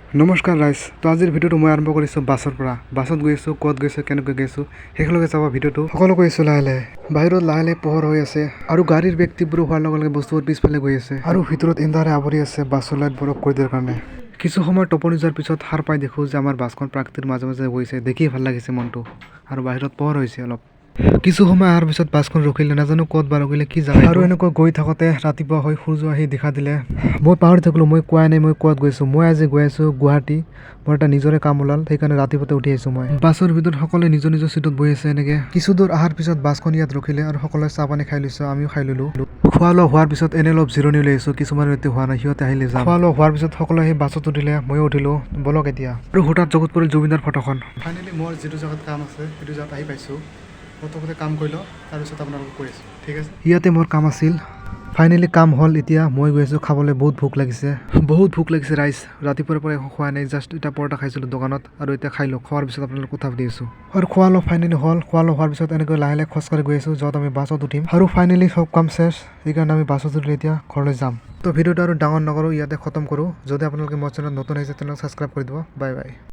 নমস্কাৰ ৰাইজ তো আজিৰ ভিডিঅ'টো মই আৰম্ভ কৰিছোঁ বাছৰ পৰা বাছত গৈছোঁ ক'ত গৈছোঁ কেনেকৈ গৈছোঁ সেইলৈকে যাব ভিডিঅ'টো সকলো গৈছোঁ লাহে লাহে বাহিৰত লাহে লাহে পোহৰ হৈ আছে আৰু গাড়ীৰ বেগ তীব্ৰ হোৱাৰ লগে লগে বস্তুবোৰ পিছফালে গৈ আছে আৰু ভিতৰত এন্ধাৰে আৱৰি আছে বাছৰ লাইট বৰফ কৰি দিয়াৰ কাৰণে কিছু সময় টোপনি যোৱাৰ পিছত সাৰ পাই দেখোঁ যে আমাৰ বাছখন প্ৰাকৃতিৰ মাজে মাজে গৈছে দেখিয়ে ভাল লাগিছে মনটো আৰু বাহিৰত পোহৰ হৈছে অলপ কিছু সময় অহাৰ পিছত বাছখন ৰখিলে নাজানো ক'ত বা ৰখিলে কি জানে আৰু এনেকৈ গৈ থাকোঁতে ৰাতিপুৱা হৈ সূৰ্য আহি দেখা দিলে মই পাহৰি থাকিলোঁ মই কোৱাই নাই মই ক'ত গৈছোঁ মই আজি গৈ আছোঁ গুৱাহাটী মোৰ এটা নিজৰে কাম ওলাল সেইকাৰণে ৰাতিপুৱাতে উঠি আহিছোঁ মই বাছৰ ভিতৰত সকলোৱে নিজৰ নিজৰ চিটত বহি আছে এনেকৈ কিছু দূৰ অহাৰ পিছত বাছখন ইয়াত ৰখিলে আৰু সকলোৱে চাহ পানী খাই লৈছোঁ আমিও খাই ল'লোঁ খোৱা লোৱা হোৱাৰ পিছত এনে অলপ জিৰণি লৈ আহিছোঁ কিছুমানৰ এতিয়া হোৱা নাই সিহঁতে আহিলে যাম খোৱা লোৱা হোৱাৰ পিছত সকলোৱে সেই বাছত উঠিলে ময়ো উঠিলোঁ বলক এতিয়া আৰু হঠাৎ জগত পৰিল জুবিনৰ ফটোখন ফাইনেলি মোৰ যিটো জেগাত কাম আছে সেইটো জেগাত আহি পাইছোঁ প্ৰথমতে কাম কৰি লওঁ তাৰপিছত আপোনালোকক কৈ আছোঁ ঠিক আছে ইয়াতে মোৰ কাম আছিল ফাইনেলি কাম হ'ল এতিয়া মই গৈ আছোঁ খাবলৈ বহুত ভোক লাগিছে ৰাইজ ৰাতিপুৱাৰ পৰা একো খোৱা নাই জাষ্ট এটা পৰঠা খাইছিলোঁ দোকানত আৰু এতিয়া খাই লওঁ খোৱাৰ পিছত আপোনালোকক কথা পাতি আছোঁ আৰু খোৱা লোৱা ফাইনেলি হ'ল খোৱা লোৱা হোৱাৰ পিছত এনেকৈ লাহে লাহে খোজকাঢ়ি গৈ আছোঁ য'ত আমি বাছত উঠিম আৰু ফাইনেলি চব কাম শেষ সেইকাৰণে আমি বাছত উঠিলে এতিয়া ঘৰলৈ যাম তো ভিডিঅ'টো আৰু ডাঙৰ নকৰোঁ ইয়াতে খতম কৰোঁ যদি আপোনালোকে মোৰ চেনেলত নতুন আহিছে তেনেহ'লে ছাবস্ক্ৰাইব কৰি দিব বাই বাই